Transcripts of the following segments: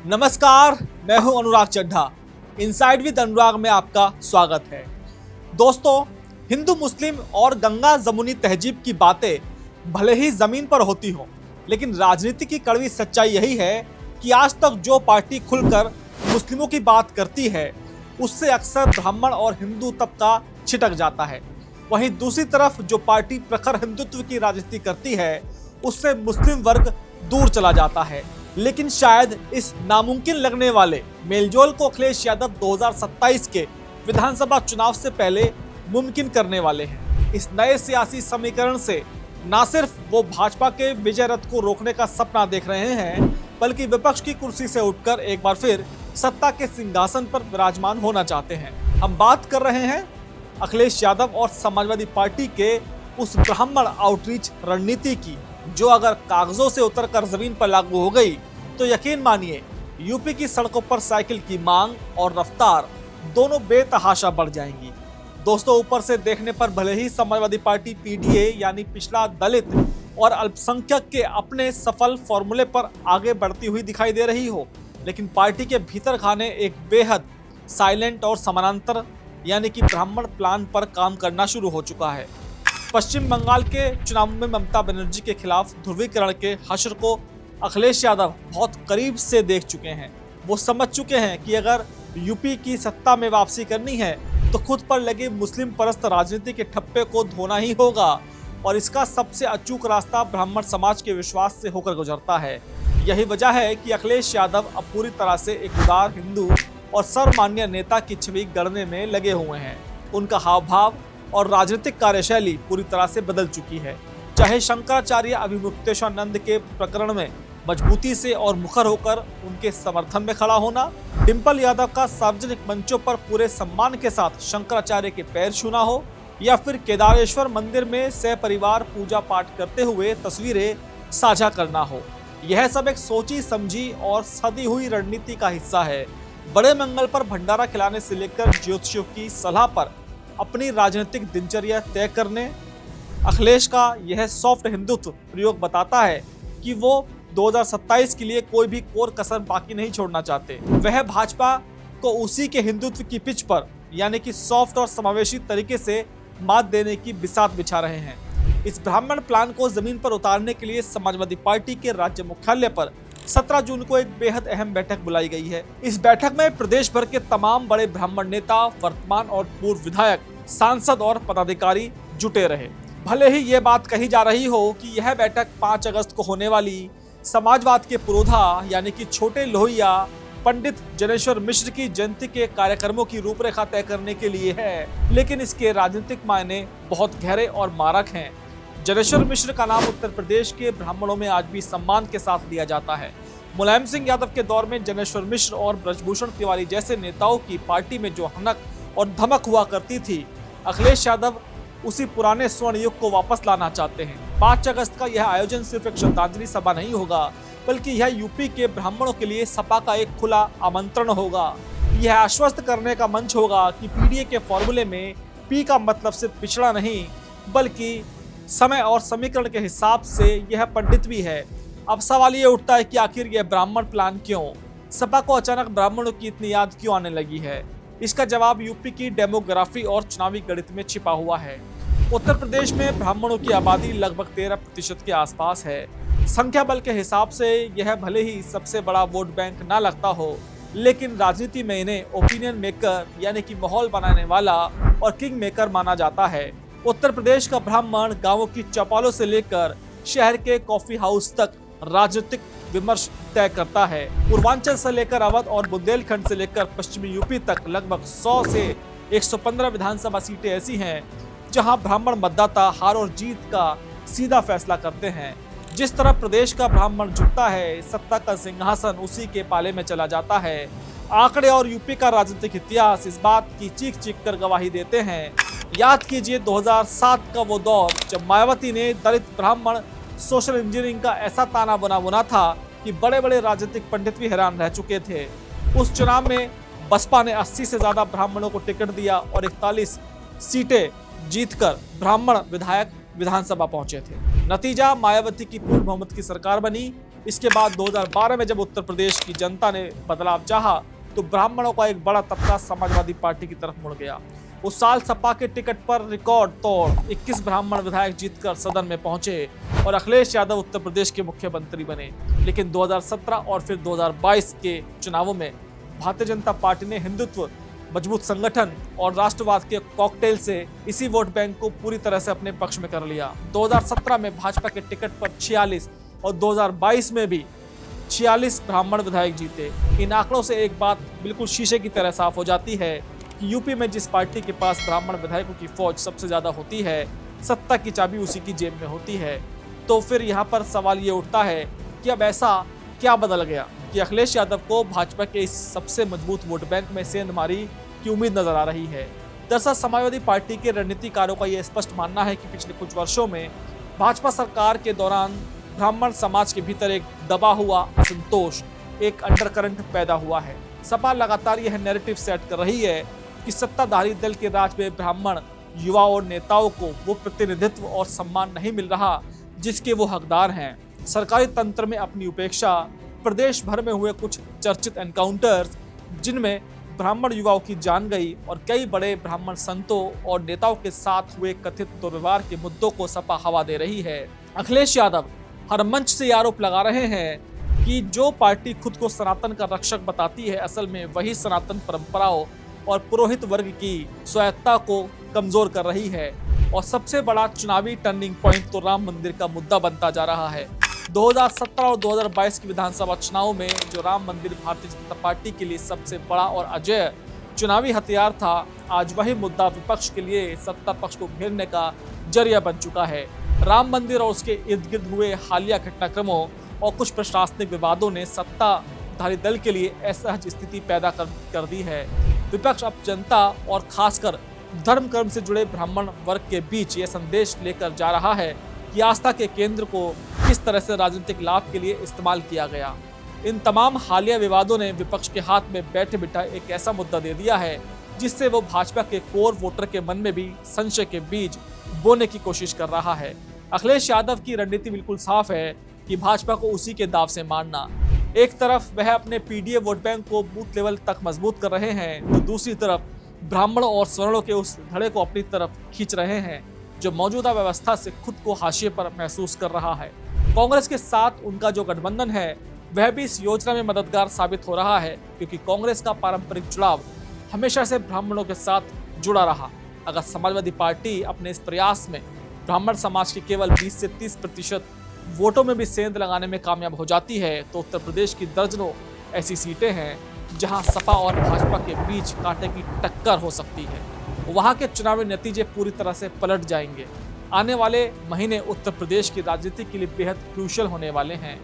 नमस्कार, मैं हूं अनुराग चड्ढा। इनसाइड विद अनुराग में आपका स्वागत है। दोस्तों, हिंदू मुस्लिम और गंगा जमुनी तहजीब की बातें भले ही जमीन पर होती हों, लेकिन राजनीति की कड़वी सच्चाई यही है कि आज तक जो पार्टी खुलकर मुस्लिमों की बात करती है, उससे अक्सर ब्राह्मण और हिंदू तबका छिटक जाता है। वहीं दूसरी तरफ जो पार्टी प्रखर हिंदुत्व की राजनीति करती है, उससे मुस्लिम वर्ग दूर चला जाता है। लेकिन शायद इस नामुमकिन लगने वाले मेलजोल को अखिलेश यादव 2027 के विधानसभा चुनाव से पहले मुमकिन करने वाले हैं। इस नए सियासी समीकरण से न सिर्फ वो भाजपा के विजय रथ को रोकने का सपना देख रहे हैं, बल्कि विपक्ष की कुर्सी से उठकर एक बार फिर सत्ता के सिंहासन पर विराजमान होना चाहते हैं। हम बात कर रहे हैं अखिलेश यादव और समाजवादी पार्टी के उस ब्राह्मण आउटरीच रणनीति की, जो अगर कागजों से उतरकर जमीन पर लागू हो गई तो यकीन मानिए यूपी की सड़कों पर साइकिल की मांग और रफ्तार दोनों बेतहाशा बढ़ जाएंगी। दोस्तों, ऊपर से देखने पर भले ही समाजवादी पार्टी पीडीए यानी पिछड़ा दलित और अल्पसंख्यक के अपने सफल फॉर्मूले पर आगे बढ़ती हुई दिखाई दे रही हो, लेकिन पार्टी के भीतर खाने एक बेहद साइलेंट और समानांतर यानी कि ब्राह्मण प्लान पर काम करना शुरू हो चुका है। पश्चिम बंगाल के चुनाव में ममता बनर्जी के खिलाफ ध्रुवीकरण के हश्र को अखिलेश यादव बहुत करीब से देख चुके हैं। वो समझ चुके हैं कि अगर यूपी की सत्ता में वापसी करनी है तो खुद पर लगे मुस्लिम परस्त राजनीति के ठप्पे को धोना ही होगा, और इसका सबसे अचूक रास्ता ब्राह्मण समाज के विश्वास से होकर गुजरता है। यही वजह है कि अखिलेश यादव अब पूरी तरह से एक उदार हिंदू और सर्वमान्य नेता की छवि गढ़ने में लगे हुए हैं। उनका हाव भाव और राजनीतिक कार्यशैली पूरी तरह से बदल चुकी है। चाहे शंकराचार्य अभिमुक्तेश्वरानंद के प्रकरण में मजबूती से और मुखर होकर उनके समर्थन में खड़ा होना, डिंपल यादव का सार्वजनिक मंचों पर पूरे सम्मान के साथ शंकराचार्य के पैर छूना हो, या फिर केदारेश्वर मंदिर में सहपरिवार पूजा पाठ करते हुए तस्वीरें साझा करना हो, यह सब एक सोची समझी और सदी हुई रणनीति का हिस्सा है। बड़े मंगल पर भंडारा खिलाने से लेकर ज्योतिषियों की सलाह पर अपनी राजनीतिक दिनचर्या तय करने, अखिलेश का यह सॉफ्ट हिंदुत्व प्रयोग बताता है कि वो 2027 के लिए कोई भी कोर कसर बाकी नहीं छोड़ना चाहते। वह भाजपा को उसी के हिंदुत्व की पिच पर यानी कि सॉफ्ट और समावेशी तरीके से मात देने की बिसात बिछा रहे हैं। इस ब्राह्मण प्लान को जमीन पर उतारने के लिए समाजवादी पार्टी के राज्य मुख्यालय पर 17 जून को एक बेहद अहम बैठक बुलाई गई है। इस बैठक में प्रदेश भर के तमाम बड़े ब्राह्मण नेता, वर्तमान और पूर्व विधायक, सांसद और पदाधिकारी जुटे रहे। भले ही ये बात कही जा रही हो कि यह बैठक 5 अगस्त को होने वाली समाजवाद के पुरोधा यानी कि छोटे लोहिया पंडित जनेश्वर मिश्र की जयंती के कार्यक्रमों की रूपरेखा तय करने के लिए है, लेकिन इसके राजनीतिक मायने बहुत गहरे और मारक हैं। जनेश्वर मिश्र का नाम उत्तर प्रदेश के ब्राह्मणों में आज भी सम्मान के साथ लिया जाता है। मुलायम सिंह यादव के दौर में जनेश्वर मिश्र और ब्रजभूषण तिवारी जैसे नेताओं की पार्टी में जो हनक और धमक हुआ करती थी, अखिलेश यादव उसी पुराने स्वर्ण युग को वापस लाना चाहते हैं। 5 अगस्त का यह आयोजन सिर्फ एक श्रद्धांजलि सभा नहीं होगा, बल्कि यह यूपी के ब्राह्मणों के लिए सपा का एक खुला आमंत्रण होगा। यह आश्वस्त करने का मंच होगा कि पीडीए के फॉर्मूले में पी का मतलब सिर्फ पिछड़ा नहीं, बल्कि समय और समीकरण के हिसाब से यह पंडित भी है। अब सवाल ये उठता है कि आखिर यह ब्राह्मण प्लान क्यों? सपा को अचानक ब्राह्मणों की इतनी याद क्यों आने लगी है? इसका जवाब यूपी की डेमोग्राफी और चुनावी गणित में छिपा हुआ है। उत्तर प्रदेश में ब्राह्मणों की आबादी लगभग 13% के आसपास है। संख्या बल के हिसाब से यह भले ही सबसे बड़ा वोट बैंक ना लगता हो, लेकिन राजनीति में इन्हें ओपिनियन मेकर यानी कि माहौल बनाने वाला और किंग मेकर माना जाता है। उत्तर प्रदेश का ब्राह्मण गांवों की चौपालों से लेकर शहर के कॉफी हाउस तक राजनीतिक विमर्श तय करता है। पूर्वांचल से लेकर अवध और बुंदेलखंड से लेकर पश्चिमी यूपी तक लगभग 100 से 115 विधानसभा सीटें ऐसी हैं जहां ब्राह्मण मतदाता हार और जीत का सीधा फैसला करते हैं। जिस तरह प्रदेश का ब्राह्मण झुकता है, सत्ता का सिंहासन उसी के पाले में चला जाता है। आंकड़े और यूपी का राजनीतिक इतिहास इस बात की चीख चीख कर गवाही देते हैं। याद कीजिए 2007 का वो दौर जब मायावती ने दलित ब्राह्मण सोशल इंजीनियरिंग का ऐसा ताना बुना था कि बड़े बड़े राजनीतिक पंडित भी हैरान रह चुके थे। उस चुनाव में बसपा ने 80 से ज्यादा ब्राह्मणों को टिकट दिया और 41 सीटें जीतकर ब्राह्मण विधायक विधानसभा पहुंचे थे। नतीजा मायावती की पूर्ण बहुमत की सरकार बनी इसके बाद 2012 में जब उत्तर प्रदेश की जनता ने बदलाव चाहा तो ब्राह्मणों का एक बड़ा तबका समाजवादी पार्टी की तरफ मुड़ गया। उस साल सपा के टिकट पर रिकॉर्ड तोड़ 21 ब्राह्मण विधायक जीतकर सदन में पहुंचे और अखिलेश यादव उत्तर प्रदेश के मुख्यमंत्री बने। लेकिन 2017 और फिर 2022 के चुनावों में भारतीय जनता पार्टी ने हिंदुत्व, मजबूत संगठन और राष्ट्रवाद के कॉकटेल से इसी वोट बैंक को पूरी तरह से अपने पक्ष में कर लिया। 2017 में भाजपा के टिकट पर 46 और 2022 में भी 46 ब्राह्मण विधायक जीते। इन आंकड़ों से एक बात बिल्कुल शीशे की तरह साफ हो जाती है कि यूपी में जिस पार्टी के पास ब्राह्मण विधायकों की फौज सबसे ज्यादा होती है, सत्ता की चाबी उसी की जेब में होती है। तो फिर यहाँ पर सवाल ये उठता है कि अब ऐसा क्या बदल गया कि अखिलेश यादव को भाजपा के इस सबसे मजबूत वोट बैंक में सेंधमारी की उम्मीद नजर आ रही है। दरअसल समाजवादी पार्टी के रणनीतिकारों का यह स्पष्ट मानना है कि पिछले कुछ वर्षों में भाजपा सरकार के दौरान ब्राह्मण समाज के भीतर एक दबा हुआ असंतोष, एक अंडरकरंट पैदा हुआ है। सपा लगातार यह नैरेटिव सेट कर रही है कि सत्ताधारी दल के राज में ब्राह्मण युवा और नेताओं को वो प्रतिनिधित्व और सम्मान नहीं मिल रहा जिसके वो हकदार हैं। सरकारी तंत्र में अपनी उपेक्षा, प्रदेश भर में हुए कुछ चर्चित एनकाउंटर्स जिनमें ब्राह्मण युवाओं की जान गई और कई बड़े ब्राह्मण संतों और नेताओं के साथ हुए कथित दुर्व्यवहार के मुद्दों को सपा हवा दे रही है। अखिलेश यादव हर मंच से आरोप लगा रहे हैं कि जो पार्टी खुद को सनातन का रक्षक बताती है, असल में वही सनातन परंपराओं और पुरोहित वर्ग की स्वायत्ता को कमजोर कर रही है। और सबसे बड़ा चुनावी टर्निंग पॉइंट तो राम मंदिर का मुद्दा बनता जा रहा है। 2017 और 2022 के विधानसभा चुनाव में जो राम मंदिर भारतीय जनता पार्टी के लिए सबसे बड़ा और अजेय चुनावी हथियार था, आज वही मुद्दा विपक्ष के लिए सत्ता पक्ष को घेरने का जरिया बन चुका है। राम मंदिर और उसके इर्द गिर्द हुए हालिया घटनाक्रमों और कुछ प्रशासनिक विवादों ने सत्ताधारी दल के लिए असहज स्थिति पैदा कर दी है। विपक्ष अब जनता और खासकर धर्म कर्म से जुड़े ब्राह्मण वर्ग के बीच ये संदेश लेकर जा रहा है कि आस्था के केंद्र को किस तरह से राजनीतिक लाभ के लिए इस्तेमाल किया गया। इन तमाम हालिया विवादों ने विपक्ष के हाथ में बैठे बिठाए एक ऐसा मुद्दा दे दिया है जिससे वो भाजपा के कोर वोटर के मन में भी संशय के बीज बोने की कोशिश कर रहा है। अखिलेश यादव की रणनीति बिल्कुल साफ है कि भाजपा को उसी के दाव से मारना। एक तरफ वह अपने पीडीए वोट बैंक को बूथ लेवल तक मजबूत कर रहे हैं, तो दूसरी तरफ ब्राह्मणों और स्वर्णों के उस धड़े को अपनी तरफ खींच रहे हैं जो मौजूदा व्यवस्था से खुद को हाशिए पर महसूस कर रहा है। कांग्रेस के साथ उनका जो गठबंधन है वह भी इस योजना में मददगार साबित हो रहा है, क्योंकि कांग्रेस का पारंपरिक जुड़ाव हमेशा से ब्राह्मणों के साथ जुड़ा रहा। अगर समाजवादी पार्टी अपने इस प्रयास में ब्राह्मण समाज के केवल 20 से 30% वोटों में भी सेंध लगाने में कामयाब हो जाती है तो उत्तर प्रदेश की दर्जनों ऐसी सीटें हैं जहां सपा और भाजपा के बीच कांटे की टक्कर हो सकती है। वहां के चुनावी नतीजे पूरी तरह से पलट जाएंगे। आने वाले महीने उत्तर प्रदेश की राजनीति के लिए बेहद क्रूशियल होने वाले हैं।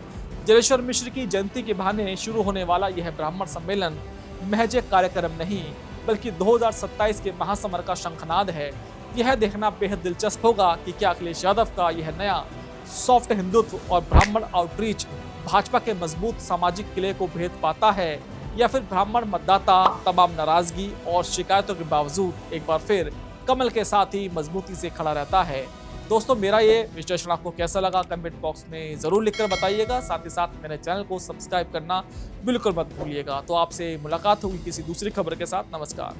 जलेश्वर मिश्र की जयंती के बहाने शुरू होने वाला यह ब्राह्मण सम्मेलन महज एक कार्यक्रम नहीं बल्कि 2027 के महासमर का शंखनाद है। यह देखना बेहद दिलचस्प होगा कि क्या अखिलेश यादव का यह नया सॉफ्ट हिंदुत्व और ब्राह्मण आउटरीच भाजपा के मजबूत सामाजिक किले को भेद पाता है या फिर ब्राह्मण मतदाता तमाम नाराजगी और शिकायतों के बावजूद एक बार फिर कमल के साथ ही मजबूती से खड़ा रहता है। दोस्तों, मेरा ये विश्लेषण आपको कैसा लगा कमेंट बॉक्स में जरूर लिखकर बताइएगा। साथ ही साथ मेरे चैनल को सब्सक्राइब करना बिल्कुल मत भूलिएगा। तो आपसे मुलाकात होगी किसी दूसरी खबर के साथ। नमस्कार।